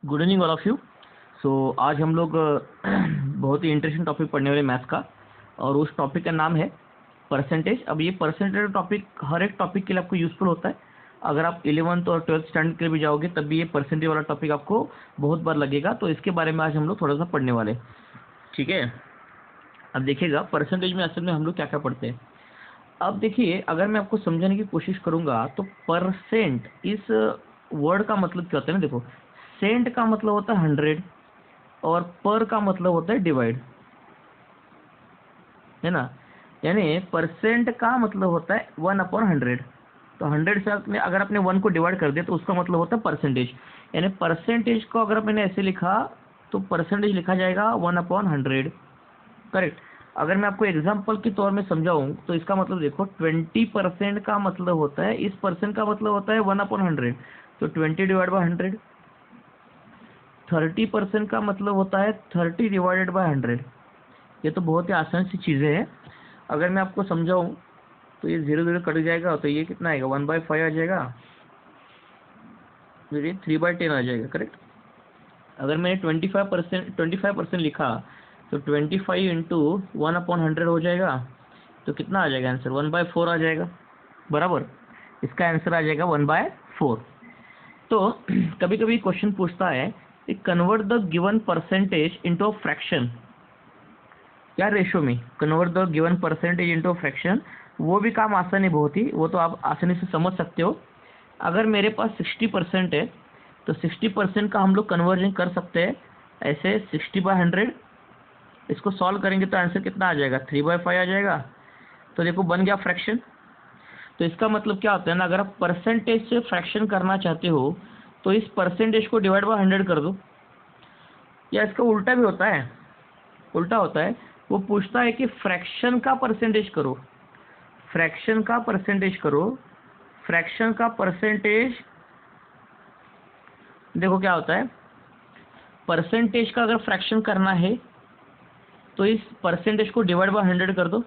Good evening all of you. आज हम लोग बहुत ही इंटरेस्टिंग टॉपिक पढ़ने वाले मैथ्स का, और उस टॉपिक का नाम है परसेंटेज। अब ये परसेंटेज टॉपिक हर एक टॉपिक के लिए आपको यूज़फुल होता है। अगर आप 11th और 12th स्टैंडर्ड के लिए भी जाओगे तब भी ये परसेंटेज वाला टॉपिक आपको बहुत बार लगेगा। तो इसके बारे में आज हम लोग थोड़ा सा पढ़ने वाले, ठीक है। अब देखिएगा परसेंटेज में असल में हम लोग क्या क्या पढ़ते हैं। अब देखिए, अगर मैं आपको समझाने की कोशिश करूंगा तो परसेंट इस वर्ड का मतलब क्या होता है ना। देखो, सेंट का मतलब होता है 100 और पर का मतलब होता है डिवाइड, है ना। यानी परसेंट का मतलब होता है 1/100। तो 100 से अगर आपने 1 को डिवाइड कर दिया तो उसका मतलब होता है परसेंटेज। यानी परसेंटेज को अगर मैंने ऐसे लिखा तो परसेंटेज लिखा जाएगा 1/100, करेक्ट। अगर मैं आपको एग्जाम्पल के तौर में समझाऊं तो इसका मतलब देखो, 20% का मतलब होता है, इस परसेंट का मतलब होता है 1/100, तो 20/100। 30% का मतलब होता है 30/100। ये तो बहुत ही आसान सी चीज़ें हैं। अगर मैं आपको समझाऊं तो ये 0 0 कट जाएगा, तो ये कितना आएगा, 1/5 आ जाएगा, तो ये 3/10 आ जाएगा, करेक्ट। अगर मैंने 25% लिखा तो 25 इंटू 1/100 हो जाएगा, तो कितना आ जाएगा आंसर, 1/4 आ जाएगा, बराबर। इसका आंसर आ जाएगा 1/4। तो कभी कभी क्वेश्चन पूछता है कि convert the given percentage into a fraction, क्या रेशो में convert the given percentage into a fraction. वो भी काम आसान है बहुत ही, वो तो आप आसानी से समझ सकते हो। अगर मेरे पास 60% है तो 60% का हम लोग कन्वर्जन कर सकते हैं ऐसे 60/100। इसको सॉल्व करेंगे तो आंसर कितना आ जाएगा, 3/5 आ जाएगा। तो देखो बन गया फ्रैक्शन। तो इसका मतलब क्या होता है ना, अगर आप परसेंटेज से फ्रैक्शन करना चाहते हो तो इस परसेंटेज को डिवाइड बाय 100 कर दो। या इसका उल्टा भी होता है, उल्टा होता है। वो पूछता है कि फ्रैक्शन का परसेंटेज करो, फ्रैक्शन का परसेंटेज करो, फ्रैक्शन का परसेंटेज। देखो क्या होता है, परसेंटेज का अगर फ्रैक्शन करना है तो इस परसेंटेज को डिवाइड बाय 100 कर दो।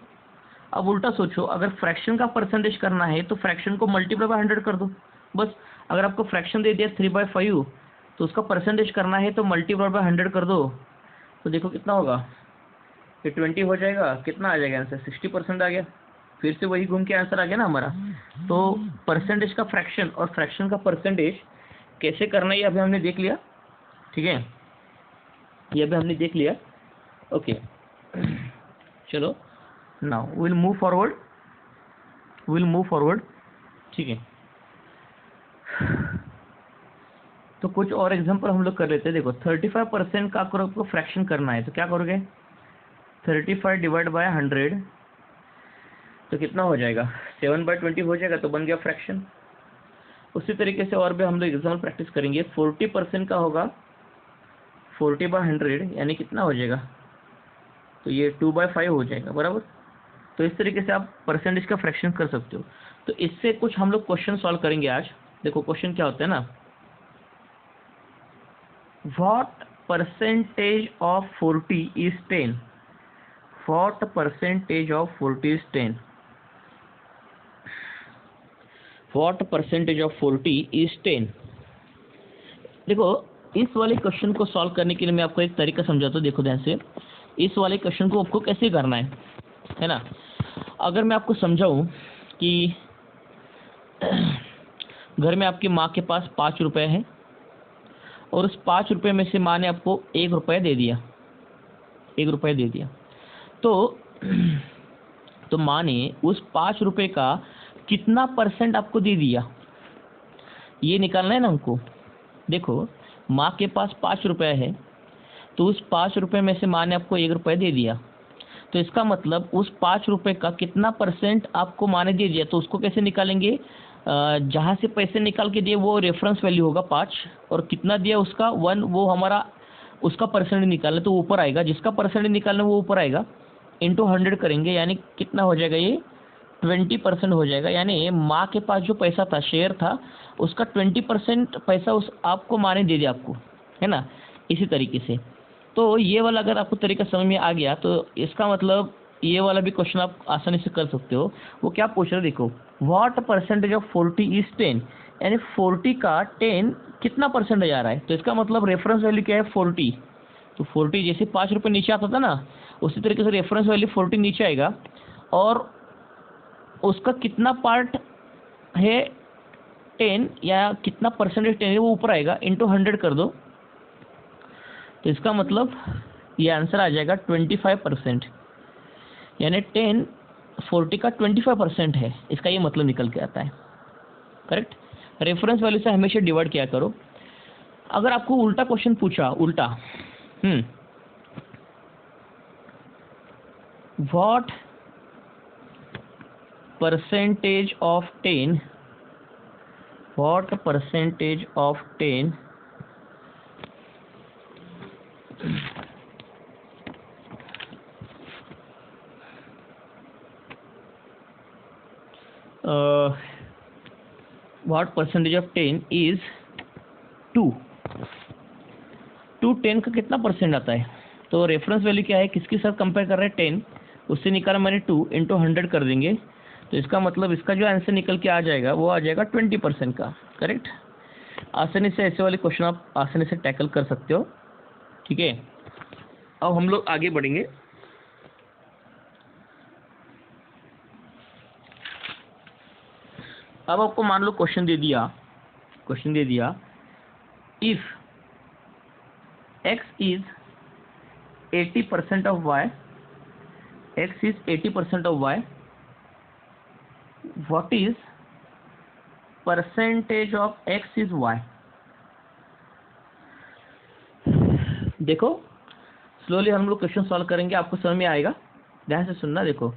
अब उल्टा सोचो, अगर फ्रैक्शन का परसेंटेज करना है तो फ्रैक्शन को मल्टीप्लाई बाय 100 कर दो, बस। अगर आपको फ्रैक्शन दे दिया 3/5 तो उसका परसेंटेज करना है तो मल्टीप्लाई बाय 100 कर दो, तो देखो कितना होगा, ये 20 हो जाएगा। कितना आ जाएगा आंसर, 60% आ गया। फिर से वही घूम के आंसर आ गया ना हमारा। तो परसेंटेज का फ्रैक्शन और फ्रैक्शन का परसेंटेज कैसे करना है ये अभी हमने देख लिया, ठीक है। ये अभी हमने देख लिया, ओके। चलो, नाउ विल मूव फॉरवर्ड, ठीक है। तो कुछ और एग्जांपल हम लोग कर लेते हैं। देखो, 35% का आपको फ्रैक्शन करना है तो क्या करोगे, 35 डिवाइड बाय 100 तो कितना हो जाएगा, 7/20 हो जाएगा, तो बन गया फ्रैक्शन। उसी तरीके से और भी हम लोग एग्जाम्पल प्रैक्टिस करेंगे। 40% का होगा 40/100, यानी कितना हो जाएगा, तो ये 2/5 हो जाएगा, बराबर। तो इस तरीके से आप परसेंटेज का फ्रैक्शन कर सकते हो। तो इससे कुछ हम लोग क्वेश्चन सॉल्व करेंगे आज। देखो क्वेश्चन क्या होता है ना, what percentage of 40 is 10, what percentage of 40 is 10, what percentage of 40 is 10। देखो, इस वाले क्वेश्चन को सॉल्व करने के लिए मैं आपको एक तरीका समझाता हूँ। देखो ध्यान से, इस वाले क्वेश्चन को आपको कैसे करना है ना। अगर मैं आपको समझाऊं कि घर में आपकी माँ के पास 5 रुपए है और उस 5 रुपए में से माँ ने आपको 1 रुपया दे दिया, 1 रुपया दे दिया। तो माँ ने उस 5 रुपए का कितना परसेंट आपको दे दिया, ये निकालना है ना हमको। देखो, माँ के पास 5 रुपया है तो उस 5 रुपए में से माँ ने आपको 1 रुपया दे दिया, तो इसका मतलब उस 5 रुपए का कितना परसेंट आपको माँ ने दे दिया। तो उसको कैसे निकालेंगे, जहाँ से पैसे निकाल के दिए वो रेफरेंस वैल्यू होगा 5, और कितना दिया उसका 1, वो हमारा उसका परसेंट निकालना, तो ऊपर आएगा, जिसका परसेंट निकालना वो ऊपर आएगा, इंटू 100 करेंगे, यानी कितना हो जाएगा, ये 20% हो जाएगा। यानी माँ के पास जो पैसा था, शेयर था, उसका 20% पैसा उस आपको माँ ने दे दिया आपको, है ना। इसी तरीके से तो ये वाला अगर आपको तरीका समझ में आ गया तो इसका मतलब ये वाला भी क्वेश्चन आप आसानी से कर सकते हो। वो क्या पूछ रहे, देखो, व्हाट परसेंटेज ऑफ 40 इज 10, यानी 40 का 10 कितना परसेंट जा रहा है, तो इसका मतलब रेफरेंस वैल्यू क्या है 40। तो 40 जैसे 5 रुपये नीचे आता था ना, उसी तरीके से रेफरेंस वैल्यू 40 नीचे आएगा, और उसका कितना पार्ट है 10 या कितना परसेंटेज 10 है वो ऊपर आएगा, इंटू 100 कर दो, तो इसका मतलब ये आंसर आ जाएगा 25%। यानी 10 40 का 25% है, इसका ये मतलब निकल के आता है। करेक्ट। रेफरेंस वैल्यू से हमेशा डिवाइड किया करो। अगर आपको उल्टा क्वेश्चन पूछा, उल्टा what percentage of 10 what percentage of 10 is 2 10 का कितना परसेंट आता है, तो रेफरेंस वैल्यू क्या है, किसके साथ कंपेयर कर रहे हैं 10, उससे निकाला मैंने 2 इंटू 100 कर देंगे, तो इसका मतलब इसका जो आंसर निकल के आ जाएगा वो आ जाएगा 20% का। करेक्ट। आसानी से ऐसे वाले क्वेश्चन आप आसानी से टैकल कर सकते हो। ठीक है, अब हम लोग आगे बढ़ेंगे। अब आपको मान लो क्वेश्चन दे दिया if x is 80% of y, x is 80% of y, what is percentage of x is y। देखो स्लोली हम लोग क्वेश्चन सॉल्व करेंगे, आपको समझ में आएगा, ध्यान से सुनना। देखो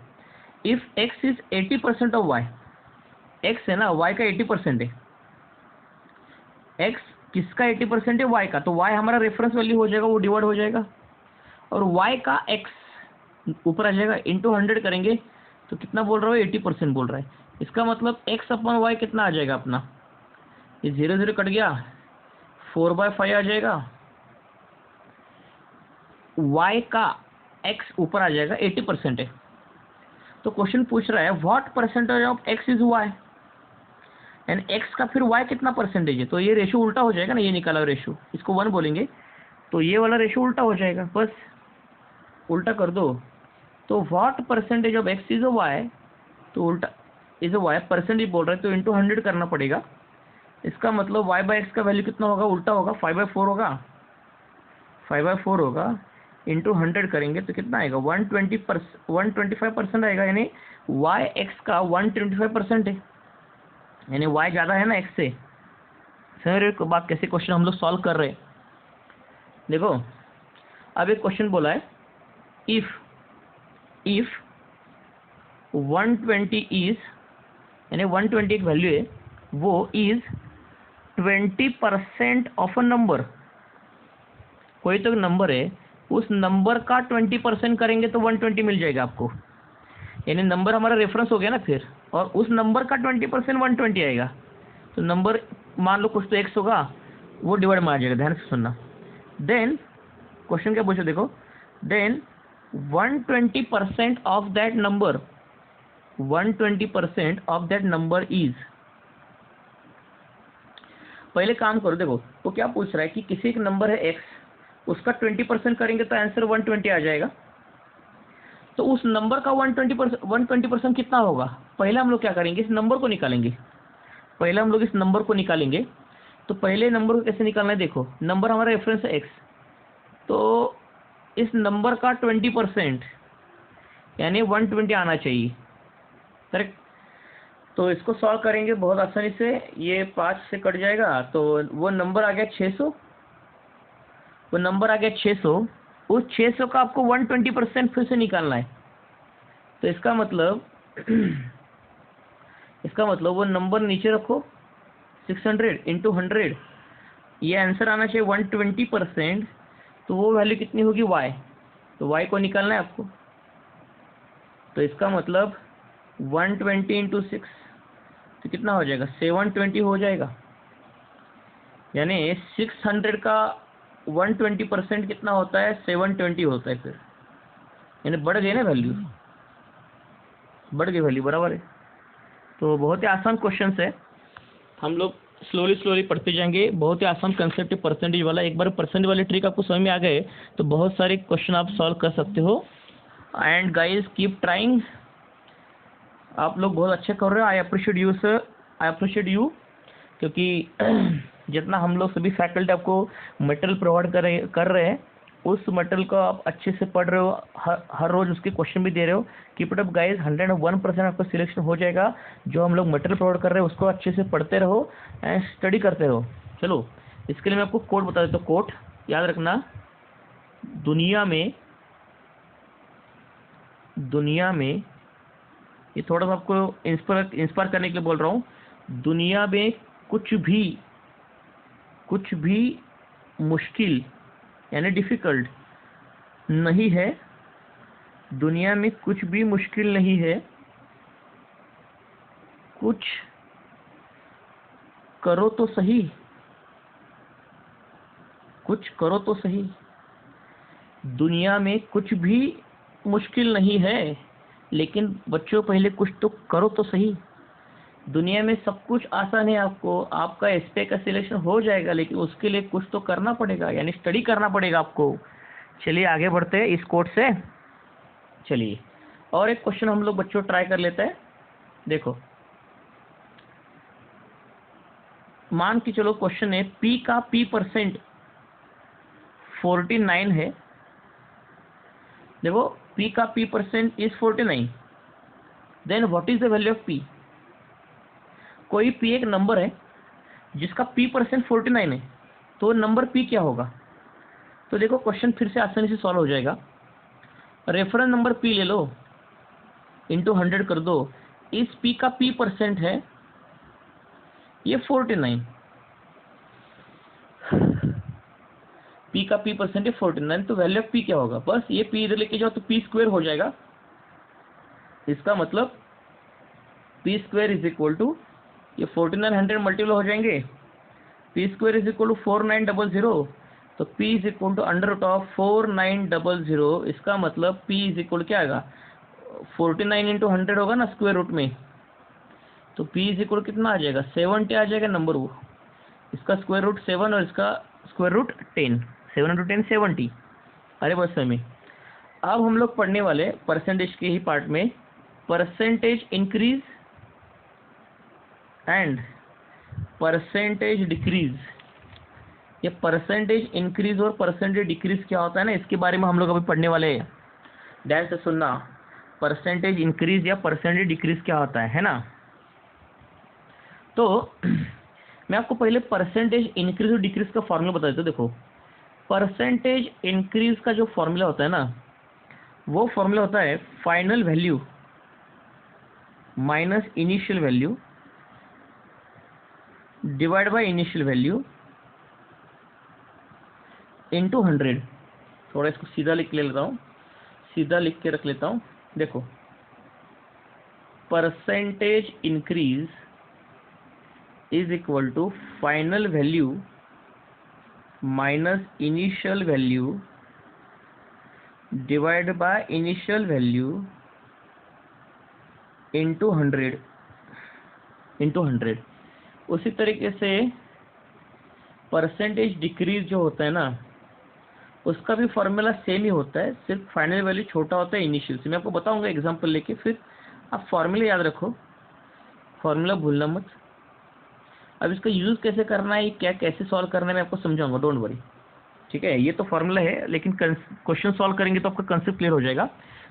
if x is 80% of y, x है ना, y का 80% है, x किसका 80% है, y का, तो y हमारा रेफरेंस वैल्यू हो जाएगा, वो डिवाइड हो जाएगा, और y का x ऊपर आ जाएगा, इंटू 100 करेंगे, तो कितना बोल रहा है 80% बोल रहा है। इसका मतलब x अपन y कितना आ जाएगा अपना, ये 0 0 कट गया, 4/5 आ जाएगा, y का x ऊपर आ जाएगा, 80% है। तो क्वेश्चन पूछ रहा है what percentage of x is y, and x का फिर y कितना परसेंटेज है, तो ये रेशो उल्टा हो जाएगा ना, ये निकाला रेशो, इसको 1 बोलेंगे तो ये वाला रेशो उल्टा हो जाएगा, बस उल्टा कर दो। तो what percentage of x is y, तो उल्टा इज y परसेंटेज बोल रहा है, तो इंटू 100 करना पड़ेगा। इसका मतलब y/x का वैल्यू कितना होगा, उल्टा होगा, 5/4 होगा, 5/4 होगा, इंटू 100 करेंगे तो कितना आएगा 125% आएगा, यानी y/x का 125% है, यानी y ज़्यादा है ना x से। समझ रहे हो बात, कैसे क्वेश्चन हम लोग सॉल्व कर रहे हैं। देखो अब एक क्वेश्चन बोला है इफ 120 इज, यानी 120 एक वैल्यू है, वो इज 20% ऑफ अ नंबर, कोई तो नंबर है, उस नंबर का 20% करेंगे तो 120 मिल जाएगा आपको, यानी नंबर हमारा रेफरेंस हो गया ना फिर, और उस नंबर का 20% 120 आएगा, तो नंबर मान लो कुछ तो x होगा, वो डिवाइड में आ जाएगा, ध्यान से सुनना। देन क्वेश्चन क्या पूछा, देखो then 120% of that number, 120% of that number is, पहले काम करो, देखो वो क्या पूछ रहा है कि किसी एक नंबर है x, उसका 20% करेंगे तो आंसर 120 आ जाएगा, तो उस नंबर का 120% कितना होगा, पहले हम लोग क्या करेंगे, इस नंबर को निकालेंगे, तो पहले नंबर को कैसे निकालना है, देखो नंबर हमारा रेफरेंस है x, तो इस नंबर का 20% यानी 120 आना चाहिए। करेक्ट। तो इसको सॉल्व करेंगे बहुत आसानी से, ये 5 से कट जाएगा, तो वो नंबर आ गया 600, उस 600 का आपको 120% फिर से निकालना है, तो इसका मतलब वो नंबर नीचे रखो, 600 इंटू 100, ये आंसर आना चाहिए 120%, तो वो वैल्यू कितनी होगी y, तो y को निकालना है आपको, तो इसका मतलब 120 इंटू 6 तो कितना हो जाएगा 720 हो जाएगा, यानी 600 का 120% कितना होता है 720 होता है, फिर यानी बढ़ गई ना वैल्यू, बराबर है। तो बहुत ही आसान क्वेश्चन है, हम लोग स्लोली स्लोली पढ़ते जाएंगे। बहुत ही आसान कंसेप्ट है परसेंटेज वाला। एक बार परसेंटेज वाले ट्रिक आपको समझ में आ गए तो बहुत सारे क्वेश्चन आप सॉल्व कर सकते हो। एंड गाइस कीप ट्राइंग, आप लोग बहुत अच्छे कर रहे हो। I appreciate you sir, I appreciate you, क्योंकि जितना हम लोग सभी फैकल्टी आपको मटेरियल प्रोवाइड कर रहे हैं, उस मटेरियल को आप अच्छे से पढ़ रहे हो, हर रोज उसके क्वेश्चन भी दे रहे हो। कीप इट अप गाइस, 101% आपका सिलेक्शन हो जाएगा। जो हम लोग मटेरियल प्रोवाइड कर रहे हैं उसको अच्छे से पढ़ते रहो एंड स्टडी करते रहो। चलो इसके लिए मैं आपको कोट बता देता हूँ। कोट याद रखना, दुनिया में ये थोड़ा सा आपको इंस्पायर करने के लिए बोल रहा हूँ। दुनिया में कुछ भी मुश्किल यानी डिफिकल्ट नहीं है। दुनिया में कुछ भी मुश्किल नहीं है। कुछ करो तो सही, कुछ करो तो सही। दुनिया में कुछ भी मुश्किल नहीं है, लेकिन बच्चों पहले कुछ तो करो तो सही। दुनिया में सब कुछ आसान है, आपको आपका एसपीआई का सिलेक्शन हो जाएगा, लेकिन उसके लिए कुछ तो करना पड़ेगा, यानी स्टडी करना पड़ेगा आपको। चलिए आगे बढ़ते हैं इस कोट से। चलिए और एक क्वेश्चन हम लोग बच्चों ट्राई कर लेते हैं। देखो मान के चलो क्वेश्चन है P का P% 49 है। देखो P का P% is 49, then what is the value of P। कोई P एक नंबर है जिसका P% 49 है, तो नंबर P क्या होगा। तो देखो क्वेश्चन फिर से आसानी से सॉल्व हो जाएगा। रेफरेंस नंबर P ले लो, इंटू 100 कर दो। इस P का P% है ये 49, P का P% है 49, तो वैल्यू ऑफ P क्या होगा। बस ये P इधर लेके जाओ तो P² हो जाएगा। इसका मतलब P² इज इक्वल टू, ये 4900 मल्टीपल हो जाएंगे, P² इज इक्वल टू 4900, तो P इज इक्वल टू √4900। इसका मतलब P इज इक्वल क्या आएगा, 49 इंटू 100 होगा ना स्क्वायर रूट में, तो P इज इक्वल कितना आ जाएगा, 70 आ जाएगा नंबर वो। इसका स्क्वायर रूट 7 और इसका स्क्वायर रूट 10, 7 इंटू 10 70। अरे बस में अब हम लोग पढ़ने वाले परसेंटेज के ही पार्ट में, percentage increase and percentage decrease. ये परसेंटेज इंक्रीज और परसेंटेज डिक्रीज क्या होता है ना, इसके बारे में हम लोग अभी पढ़ने वाले हैं। ध्यान से सुनना, परसेंटेज इंक्रीज या परसेंटेज डिक्रीज क्या होता है ना। तो मैं आपको पहले परसेंटेज इंक्रीज और डिक्रीज का फॉर्मूला बता देता हूँ। देखो परसेंटेज इंक्रीज का जो फॉर्मूला होता है ना, वो फॉर्मूला होता है final value minus initial value divide by initial value into 100। थोड़ा इसको सीधा लिख लेता हूँ, सीधा लिख के रख लेता हूँ। देखो percentage increase is equal to final value minus initial value divide by initial value into 100। उसी तरीके से परसेंटेज डिक्रीज जो होता है ना, उसका भी फॉर्मूला सेम ही होता है, सिर्फ फाइनल वैल्यू छोटा होता है इनिशियल से। मैं आपको बताऊंगा एग्जांपल लेके, फिर आप फॉर्मूला याद रखो, फॉर्मूला भूलना मत। अब इसका यूज कैसे करना है, क्या कैसे सॉल्व करना है, मैं आपको समझाऊंगा, डोंट वरी। ठीक है, ये तो फॉर्मूला है, लेकिन क्वेश्चन सॉल्व करेंगे तो आपका कंसेप्ट क्लियर हो जाएगा।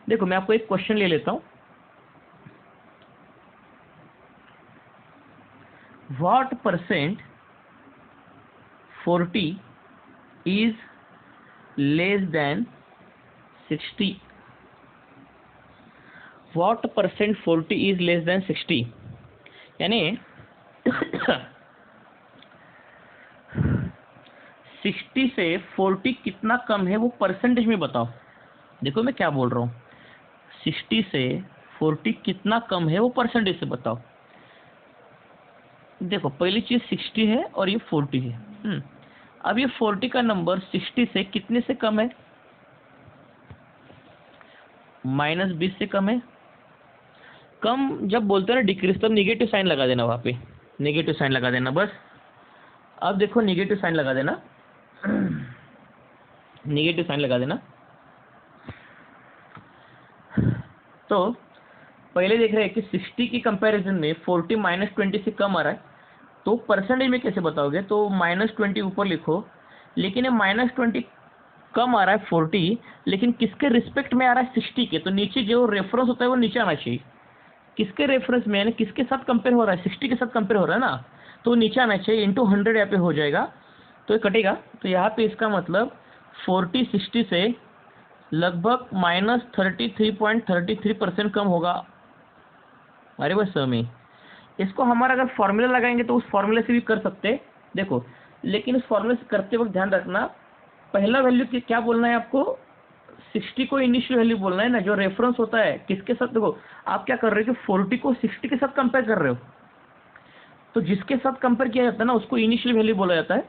देखो मैं आपको एक क्वेश्चन ले लेता हूँ। What percent 40 is less then 60। What percent 40 is less then 60, यानी 60 से 40 कितना कम है वो परसेंटेज में बताओ। देखो मैं क्या बोल रहा हूँ, 60 से 40 कितना कम है वो परसेंटेज से बताओ। देखो पहली चीज 60 है और ये 40 है। अब ये 40 का नंबर 60 से कितने से कम है, -20 से कम है। कम जब बोलते हैं ना डिक्रीज, तब नेगेटिव साइन लगा देना, वहाँ पे नेगेटिव साइन लगा देना बस। अब देखो निगेटिव साइन लगा देना, निगेटिव साइन लगा देना। तो पहले देख रहे हैं कि 60 की कंपैरिजन में 40 -20 से कम आ रहा है, तो परसेंटेज में कैसे बताओगे? तो -20 ऊपर लिखो, लेकिन ये -20 कम आ रहा है 40, लेकिन किसके रिस्पेक्ट में आ रहा है? 60 के। तो नीचे जो रेफरेंस होता है वो नीचे आना चाहिए। किसके रेफरेंस में, यानी किसके साथ कंपेयर हो रहा है? 60 के साथ कंपेयर हो रहा है ना, तो नीचे आना चाहिए। इंटू 100 यहाँ पे हो जाएगा, तो ये कटेगा। तो यहाँ पे इसका मतलब 40 60 से लगभग -33.33% कम होगा। अरे बस में इसको हमारा अगर फॉर्मूला लगाएंगे तो उस फॉर्मूले से भी कर सकते हैं, देखो। लेकिन उस फॉर्मूले से करते वक्त ध्यान रखना, पहला वैल्यू क्या बोलना है आपको? 60 को इनिशियल वैल्यू बोलना है ना, जो रेफरेंस होता है किसके साथ। देखो आप क्या कर रहे हो कि 40 को 60 के साथ कंपेयर कर रहे हो, तो जिसके साथ कंपेयर किया जाता है ना उसको इनिशियल वैल्यू बोला जाता है,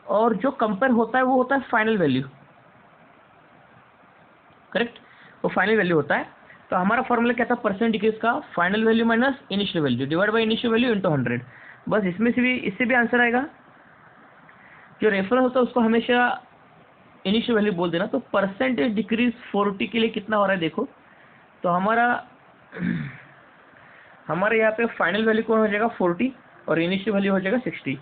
और जो कंपेयर होता है वो होता है फाइनल वैल्यू, करेक्ट? वो फाइनल वैल्यू होता है। तो हमारा फॉर्मूला क्या था परसेंट डिक्रीज का? Final value minus initial value divide by initial value into 100। बस इसमें से भी, इससे भी आंसर आएगा। जो रेफरेंस होता है उसको हमेशा इनिशियल वैल्यू बोल देना। तो परसेंटेज डिक्रीज 40 के लिए कितना हो रहा है देखो। तो हमारे यहाँ पे फाइनल वैल्यू कौन हो जाएगा? 40, और इनिशियल वैल्यू हो जाएगा 60।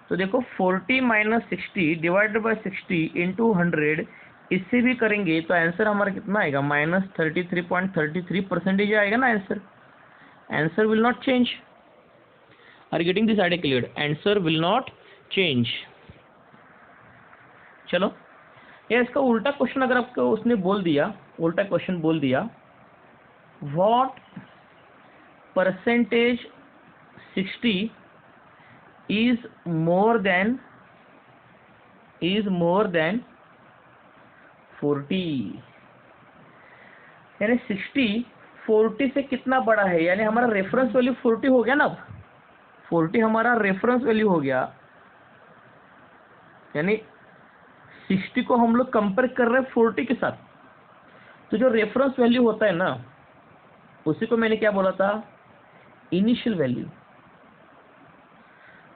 तो देखो 40 - 60 डिवाइडेड बाय 60 इंटू 100, इससे भी करेंगे तो आंसर हमारा कितना आएगा? -33.33% आएगा ना answer. Answer will not change. Are getting this idea clear? Answer will not change. चलो, या इसका उल्टा क्वेश्चन अगर आपको उसने बोल दिया, उल्टा क्वेश्चन बोल दिया, what percentage 60 is more than 40, यानी 60 40 से कितना बड़ा है? यानी हमारा रेफरेंस वैल्यू 40 हो गया ना। अब 40 हमारा रेफरेंस वैल्यू हो गया, यानी 60 को हम लोग कंपेयर कर रहे हैं 40 के साथ। तो जो रेफरेंस वैल्यू होता है ना, उसी को मैंने क्या बोला था? Initial value.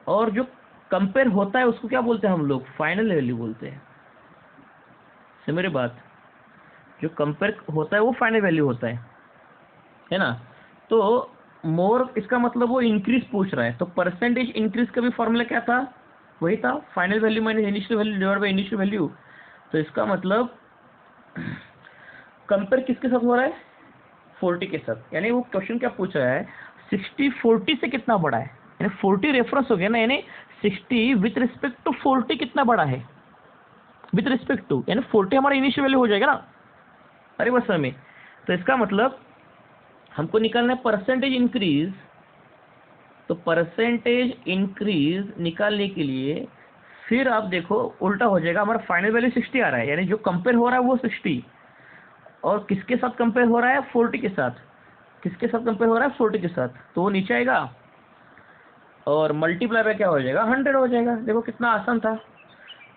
और जो कंपेयर होता है उसको क्या बोलते हैं हम लोग? फाइनल वैल्यू बोलते हैं। समझ मेरी बात? जो कंपेयर होता है वो फाइनल वैल्यू होता है ना। तो मोर, इसका मतलब वो इंक्रीज पूछ रहा है। तो परसेंटेज इंक्रीज का भी फॉर्मूला क्या था? वही था, final value minus initial value divide by initial value. तो इसका मतलब कंपेयर किसके साथ हो रहा है? 40 के साथ। यानी वो क्वेश्चन क्या पूछ रहा है? 60 40 से कितना बड़ा है? यानी 40 रेफरेंस हो गया ना, यानी 60 विथ रिस्पेक्ट टू 40 कितना बड़ा है? विथ रिस्पेक्ट टू, यानी 40 हमारा इनिशियल वैल्यू हो जाएगा ना। अरे बस में तो इसका मतलब हमको निकालना है परसेंटेज इंक्रीज। तो परसेंटेज इंक्रीज निकालने के लिए फिर आप देखो उल्टा हो जाएगा। हमारा फाइनल वैल्यू 60 आ रहा है, यानी जो कंपेयर हो रहा है वो 60, और किसके साथ कंपेयर हो रहा है? 40 के साथ। किसके साथ कंपेयर हो रहा है? 40 के साथ। तो वो नीचे आएगा, और मल्टीप्लाई बाय क्या हो जाएगा? 100 हो जाएगा। देखो कितना आसान था।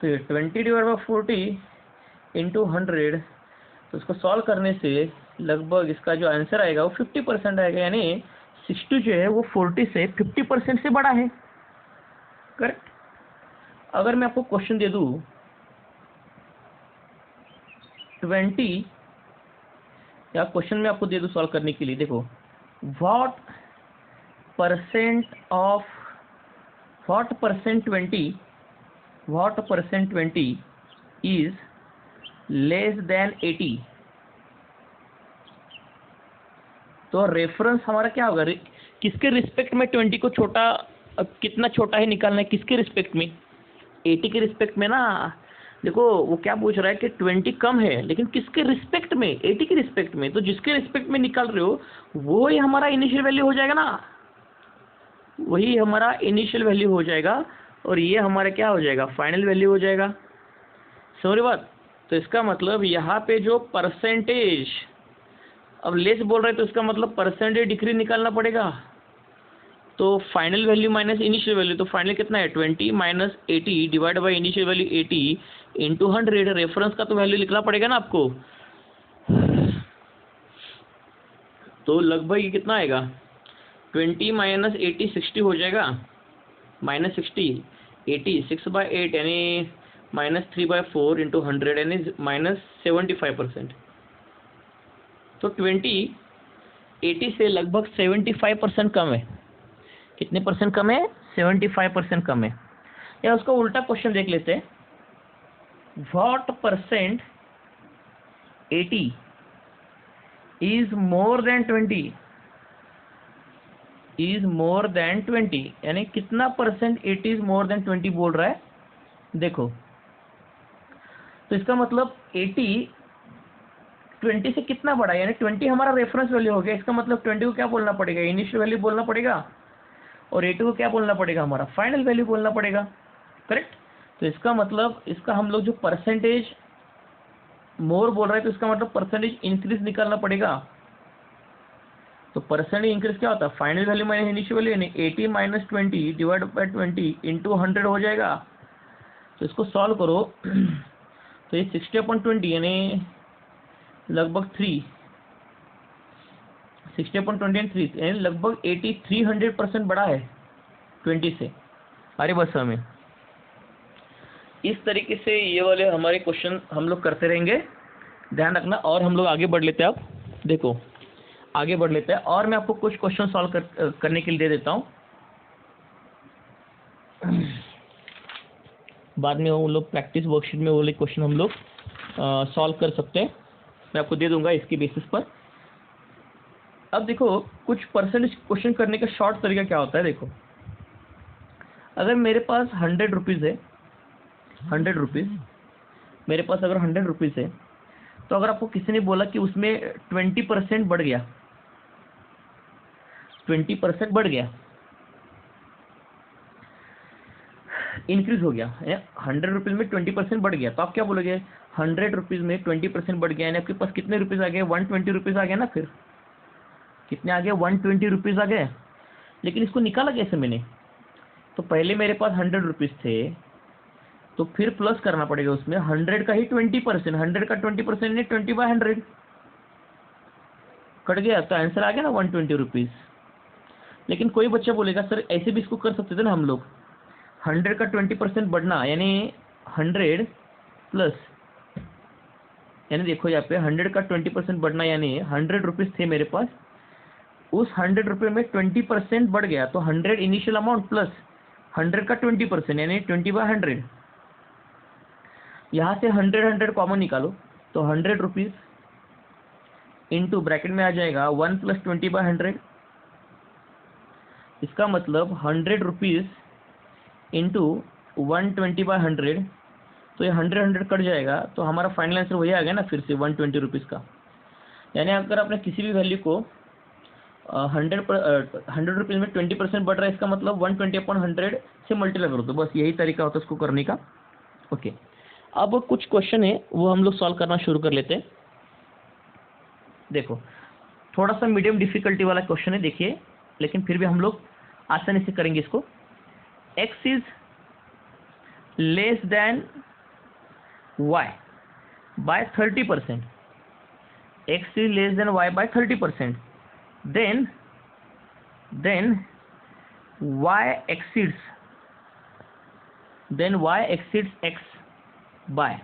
तो 20 डिवाइड बाय 40 इंटू 100, तो इसको सॉल्व करने से लगभग इसका जो आंसर आएगा वो 50% आएगा। यानी 60 जो है वो 40 से 50% से बड़ा है, करेक्ट? अगर मैं आपको क्वेश्चन दे दूं 20, या क्वेश्चन में आपको दे दूं सॉल्व करने के लिए, देखो what percent 20 is less then 80। तो रेफरेंस हमारा क्या होगा? किसके रिस्पेक्ट में 20 को छोटा, कितना छोटा है निकालना है? किसके रिस्पेक्ट में? 80 के रिस्पेक्ट में ना। देखो वो क्या पूछ रहा है कि 20 कम है, लेकिन किसके रिस्पेक्ट में? 80 के रिस्पेक्ट में। तो जिसके रिस्पेक्ट में निकाल रहे हो वो ही हमारा इनिशियल वैल्यू हो जाएगा ना, वही हमारा इनिशियल वैल्यू हो जाएगा, और ये हमारा क्या हो जाएगा? फाइनल वैल्यू हो जाएगा। समझ बात? तो इसका मतलब यहाँ पे जो परसेंटेज अब लेस बोल रहे हैं, तो इसका मतलब परसेंटेज डिक्रीज निकालना पड़ेगा। तो final value minus initial value, तो फाइनल कितना है? 20 minus 80 divide by initial value 80 into 100। Reference का तो वैल्यू लिखना पड़ेगा ना आपको। तो लगभग ये कितना आएगा? 20 माइनस 80 60 हो जाएगा, -60 86/8 यानी -3/4 इंटू 100 यानी -75%। तो 20 80 से लगभग 75% कम है। कितने परसेंट कम है? 75% कम है। या उसका उल्टा क्वेश्चन देख लेते हैं, what percent 80 is more than 20 is more than 20 यानी कितना परसेंट 80 इज मोर देन 20 बोल रहा है। देखो, तो इसका मतलब 80 20 से कितना बड़ा है, यानी 20 हमारा रेफरेंस वैल्यू हो गया। इसका मतलब 20 को क्या बोलना पड़ेगा? इनिशियल वैल्यू बोलना पड़ेगा, और 80 को क्या बोलना पड़ेगा? हमारा फाइनल वैल्यू बोलना पड़ेगा, करेक्ट। तो इसका मतलब इसका हम लोग जो परसेंटेज मोर बोल रहे हैं, तो इसका मतलब परसेंटेज इंक्रीज निकालना पड़ेगा। तो परसेंटेज इंक्रीज क्या होता है? Final value minus initial value, यानी 80 माइनस 20 डिवाइड बाई 20 इंटू 100 हो जाएगा। तो इसको सॉल्व करो तो ये 60/20 यानी लगभग 60/20 यानी लगभग 8300% बड़ा है 20 से। अरे बस हमें इस तरीके से ये वाले हमारे क्वेश्चन हम लोग करते रहेंगे, ध्यान रखना। और हम लोग आगे बढ़ लेते हैं। अब देखो, आगे बढ़ लेते हैं और मैं आपको कुछ क्वेश्चन सॉल्व करने के लिए दे देता हूँ। बाद में वो लोग प्रैक्टिस वर्कशीट में वो वाले क्वेश्चन हम लोग सॉल्व कर सकते हैं, मैं आपको दे दूंगा इसके बेसिस पर। अब देखो, कुछ परसेंटेज क्वेश्चन करने का शॉर्ट तरीका क्या होता है। देखो, अगर मेरे पास 100 रुपीज़ है, 100 रुपीज़ मेरे पास अगर 100 रुपीज़ है, तो अगर आपको किसी ने बोला कि उसमें 20% बढ़ गया, 20% बढ़ गया, इंक्रीज हो गया, 100 रुपीज़ में 20% बढ़ गया, तो आप क्या बोलोगे? 100 रुपीज़ में 20% बढ़ गया, यानी आपके पास कितने रुपीज़ आ गए? 120 रुपीज़ आ गया ना। फिर कितने आ गए? 120 रुपीज़ आ गए। लेकिन इसको निकाला कैसे मैंने? तो पहले मेरे पास 100 रुपीज़ थे, तो फिर प्लस करना पड़ेगा उसमें 100 का ही 20%, 100 का 20% यानी 20/100 कट गया, तो आंसर आ गया ना 120 रुपीज़। लेकिन कोई बच्चा बोलेगा सर ऐसे भी इसको कर सकते थे ना हम लोग, 100 का 20% बढ़ना यानी 100 प्लस, यानी देखो यहाँ पे 100 का 20% बढ़ना यानी 100 रुपीज़ थे मेरे पास, उस 100 रुपये में 20% बढ़ गया, तो 100 इनिशियल अमाउंट प्लस 100 का 20% यानी 20/100। यहाँ से 100 कॉमन निकालो, तो 100 रुपीज़ इंटू ब्रैकेट में आ जाएगा 1 + 20/100। इसका मतलब 100 रुपीज़ इंटू 120/100, तो ये 100 कट जाएगा, तो हमारा फाइनल आंसर वही आ गया ना फिर से 120 रुपीज़ का। यानी अगर आपने किसी भी वैल्यू को 100 रुपीज़ में 20% बढ़ रहा है, इसका मतलब 120/100 से मल्टीप्लाई करो, तो बस यही तरीका होता है इसको करने का। ओके, अब कुछ क्वेश्चन है वो हम लोग सॉल्व करना शुरू कर लेते हैं। देखो, थोड़ा सा मीडियम डिफिकल्टी वाला क्वेश्चन है, देखिए, लेकिन फिर भी हम लोग आसानी से करेंगे इसको। x is less than y by 30%, x is less than y by 30%, then y exceeds x by.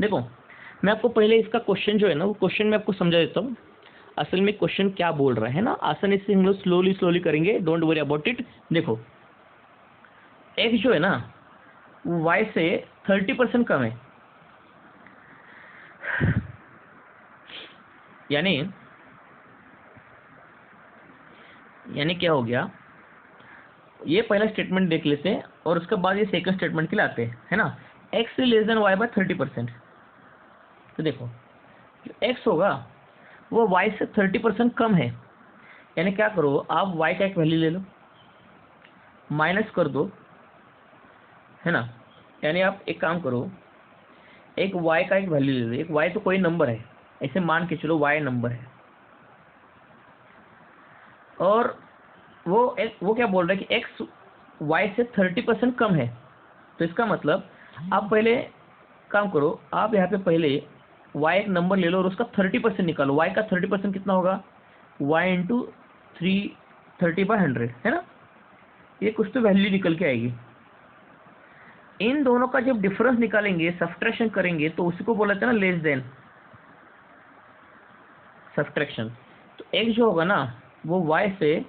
देखो, मैं आपको पहले इसका क्वेश्चन जो है ना, वो क्वेश्चन मैं आपको समझा देता हूँ असल में क्वेश्चन क्या बोल रहा है ना। आसानी से हम लोग स्लोली करेंगे, डोंट वरी अबाउट इट। देखो, x जो है ना वो y से 30% कम है, यानी क्या हो गया, ये पहला स्टेटमेंट देख लेते हैं और उसके बाद ये सेकंड स्टेटमेंट के लिए आते हैं, है ना। x less than y by 30%। तो देखो, जो x होगा वो y से 30% कम है, यानी क्या करो, आप y का एक वैल्यू ले लो, माइनस कर दो, है ना। यानी आप एक काम करो, एक y का एक वैल्यू ले लो, एक y तो कोई नंबर है, ऐसे मान के चलो y नंबर है, और वो क्या बोल रहा है कि x y से 30% कम है। तो इसका मतलब आप पहले काम करो, आप यहाँ पे पहले y एक नंबर ले लो और उसका 30% निकालो। y का 30% कितना होगा? y इंटू 30/100, है ना। ये कुछ तो वैल्यू निकल के आएगी। इन दोनों का जब डिफरेंस निकालेंगे, सब्ट्रैक्शन करेंगे, तो उसी को बोला जाता है ना लेस देन सब्ट्रैक्शन। तो x जो होगा ना वो y से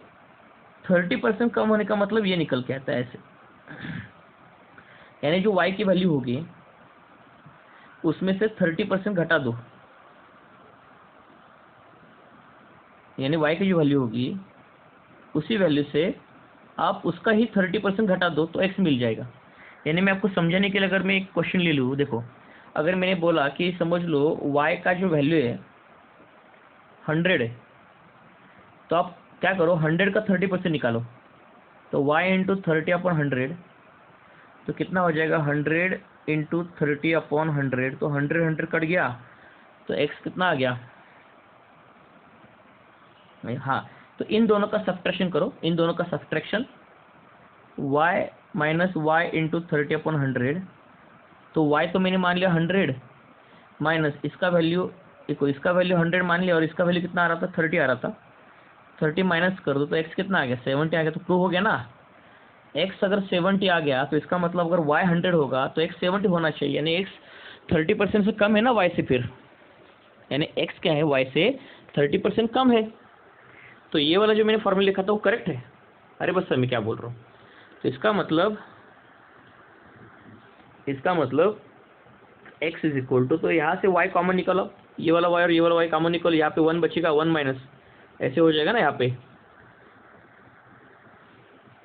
30% कम होने का मतलब ये निकल के आता है ऐसे, यानी जो y की वैल्यू होगी उसमें से 30% घटा दो, यानी y की जो वैल्यू होगी उसी वैल्यू से आप उसका ही 30% घटा दो तो x मिल जाएगा। यानी मैं आपको समझाने के लिए अगर मैं एक क्वेश्चन ले लूँ, देखो अगर मैंने बोला कि समझ लो y का जो वैल्यू है 100 है, तो आप क्या करो 100 का 30% निकालो, तो y इंटू 30/100 तो कितना हो जाएगा 100 इंटू 30/100, तो 100 कट गया तो x कितना आ गया। हाँ, तो इन दोनों का सब्ट्रैक्शन करो, इन दोनों का subtraction y minus y into 30/100, तो y तो मैंने मान लिया 100 माइनस इसका वैल्यू, देखो इसका वैल्यू 100 मान लिया और इसका वैल्यू कितना आ रहा था 30 आ रहा था, 30 माइनस कर दो तो x कितना आ गया 70 आ गया। तो प्रूव हो गया ना, x अगर 70 आ गया तो इसका मतलब अगर y 100 होगा तो x 70 होना चाहिए, यानी x 30% से कम है ना y से, फिर यानी x क्या है y से 30% कम है। तो ये वाला जो मैंने फॉर्मूला लिखा था वो करेक्ट है। अरे बस सर मैं क्या बोल रहा हूँ, तो इसका मतलब x इज इक्वल टू, तो यहाँ से y कॉमन निकालो, ये वाला y और ये वाला y कॉमन निकालो, यहाँ पे 1 बचेगा, 1 माइनस ऐसे हो जाएगा ना यहाँ पे,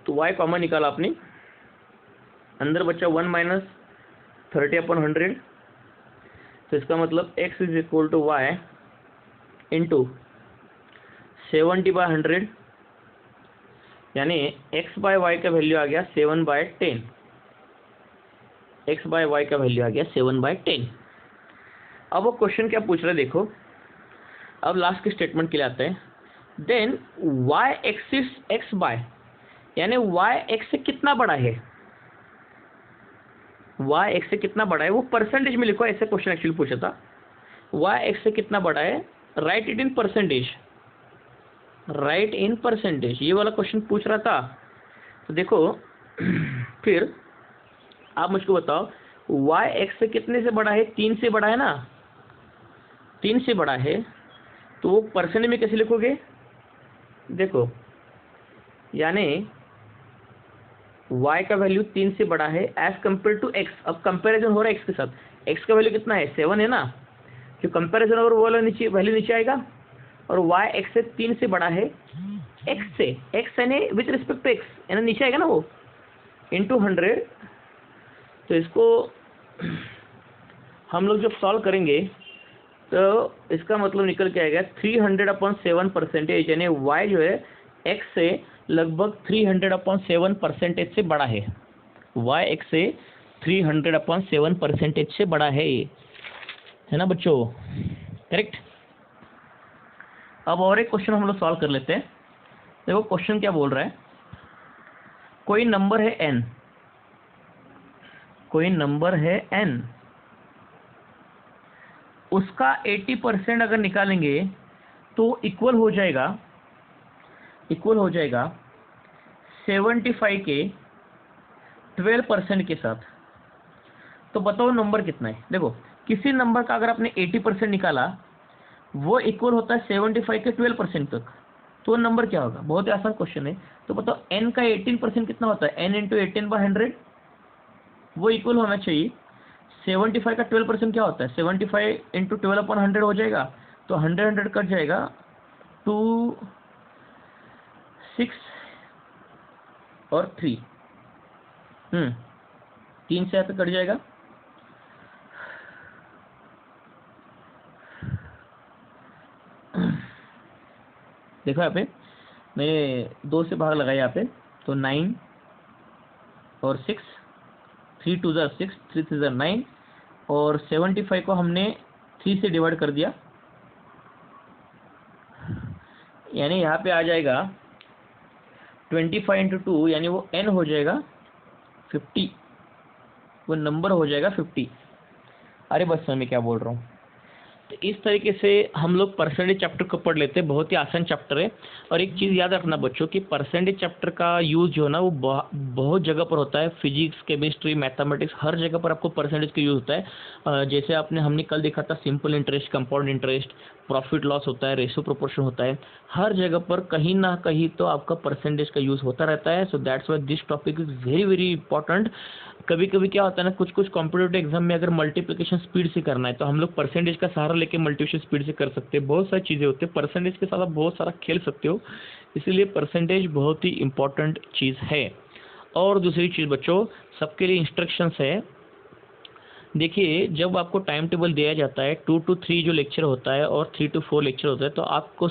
तो y कॉमन निकाला आपने, अंदर बचा 1 माइनस 30/100, तो इसका मतलब x is equal to y into 70/100, यानी x बाय y का वैल्यू आ गया 7/10, x बाय y का वैल्यू आ गया 7/10। अब वो क्वेश्चन क्या पूछ रहे हैं देखो, अब लास्ट के स्टेटमेंट के लिए आते हैं। Then y exceeds x by, यानी y x से कितना बड़ा है, y x से कितना बड़ा है वो परसेंटेज में लिखो, ऐसे क्वेश्चन एक्चुअली पूछा था, y x से कितना बड़ा है, right it in percentage, right in percentage, ये वाला क्वेश्चन पूछ रहा था। तो देखो फिर आप मुझको बताओ y x से कितने से बड़ा है, 3 से बड़ा है ना, 3 से बड़ा है, तो वो परसेंटेज में कैसे लिखोगे, देखो यानी y का वैल्यू 3 से बड़ा है एज कम्पेयर टू x, अब कंपेरिजन हो रहा है x के साथ, x का वैल्यू कितना है 7 है ना, जो कंपेरिजन और वो वाला नीचे वैल्यू नीचे आएगा, और y x से 3 से बड़ा है x से, x यानी विथ रिस्पेक्ट टू x, यानी नीचे आएगा ना वो, इंटू 100। तो इसको हम लोग जब सॉल्व करेंगे तो इसका मतलब निकल के आएगा 300/7%, यानी y जो है x से लगभग 300/7% से बड़ा है, y x से 300/7% से बड़ा है ना बच्चों, करेक्ट। अब और एक क्वेश्चन हम लोग सॉल्व कर लेते हैं। देखो क्वेश्चन क्या बोल रहा है, कोई नंबर है n, कोई नंबर है n, उसका 80% अगर निकालेंगे तो इक्वल हो जाएगा 75 के 12% के साथ। तो बताओ नंबर कितना है। देखो किसी नंबर का अगर आपने 80% निकाला वो इक्वल होता है 75 के 12% तक, तो नंबर क्या होगा, बहुत ही आसान क्वेश्चन है। तो बताओ n का 18% कितना होता है, n इंटू 18/100, वो इक्वल होना चाहिए 75 का 12% क्या होता है, 75 इंटू 12/100 हो जाएगा, तो 100 कट जाएगा, 2 6 और 3 3 से कट जाएगा, देखो यहाँ पे मैंने 2 से भाग लगाया यहाँ पे, तो 9 और 6, 3 2 6, 3 3 9, और 75 को हमने 3 से डिवाइड कर दिया, यानी यहाँ पे आ जाएगा 25 इंटू 2, यानी वो n हो जाएगा 50, वो नंबर हो जाएगा 50। अरे बस मैं क्या बोल रहा हूँ, तो इस तरीके से हम लोग परसेंटेज चैप्टर को पढ़ लेते हैं, बहुत ही आसान चैप्टर है। और एक चीज़ याद रखना बच्चों कि परसेंटेज चैप्टर का यूज़ जो है ना वो बहुत जगह पर होता है, फिजिक्स, केमिस्ट्री, मैथमेटिक्स, हर जगह पर आपको परसेंटेज का यूज़ होता है। जैसे हमने कल देखा था simple interest, compound interest, profit loss होता है, रेशो प्रोपोर्शन होता है, हर जगह पर कहीं ना कहीं तो आपका परसेंटेज का यूज़ होता रहता है। So that's why this topic is very very important. कभी कभी क्या होता है ना, कुछ कुछ कॉम्पिटेटिव एग्जाम में अगर मल्टीप्लिकेशन स्पीड से करना है तो हम लोग परसेंटेज का सहारा लेके मल्टीप्लिकेशन स्पीड से कर सकते हैं। बहुत सारी चीज़ें होती है, परसेंटेज के साथ आप बहुत सारा खेल सकते हो, इसलिए परसेंटेज बहुत ही इंपॉर्टेंट चीज़ है। और दूसरी चीज़ बच्चों, सबके लिए इंस्ट्रक्शंस है। देखिए, जब आपको टाइम टेबल दिया जाता है 2 to 3 जो लेक्चर होता है और 3 to 4 लेक्चर होता है, तो आपको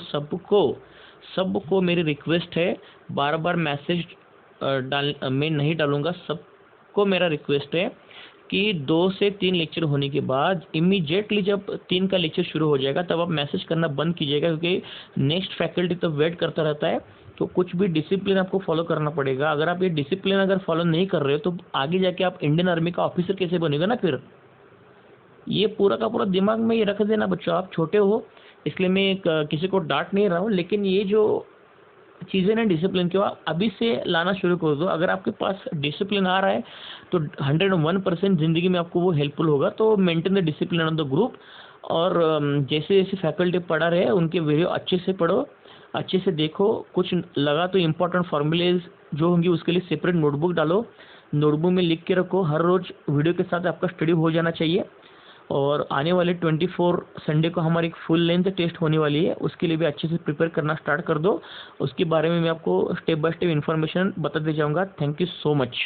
सबको मेरी रिक्वेस्ट है, बार बार मैसेज मैं नहीं डालूंगा, सबको मेरा रिक्वेस्ट है कि 2 से 3 लेक्चर होने के बाद इमीडिएटली जब 3 का लेक्चर शुरू हो जाएगा तब आप मैसेज करना बंद कीजिएगा, क्योंकि नेक्स्ट फैकल्टी तो वेट करता रहता है। तो कुछ भी डिसिप्लिन आपको फॉलो करना पड़ेगा। अगर आप ये डिसिप्लिन अगर फॉलो नहीं कर रहे हो तो आगे जाके आप इंडियन आर्मी का ऑफिसर कैसे बनेगा ना। फिर ये पूरा का पूरा दिमाग में ये रख देना बच्चों, आप छोटे हो इसलिए मैं किसी को डांट नहीं रहा हूँ, लेकिन ये जो चीज़ें ना डिसिप्लिन के आप अभी से लाना शुरू कर दो। अगर आपके पास डिसिप्लिन आ रहा है तो 101% ज़िंदगी में आपको वो हेल्पफुल होगा। तो maintain the discipline on the group. और जैसे जैसे फैकल्टी पढ़ा रहे हैं उनके वीडियो अच्छे से पढ़ो, अच्छे से देखो, कुछ लगा तो इम्पोर्टेंट फॉर्मूलेज जो होंगी उसके लिए सेपरेट नोटबुक डालो, नोटबुक में लिख के रखो, हर रोज़ वीडियो के साथ आपका स्टडी हो जाना चाहिए। और आने वाले 24 संडे को हमारी एक फुल लेंथ टेस्ट होने वाली है, उसके लिए भी अच्छे से प्रिपेयर करना स्टार्ट कर दो। उसके बारे में मैं आपको स्टेप बाय स्टेप इन्फॉर्मेशन बताते जाऊँगा। Thank you so much.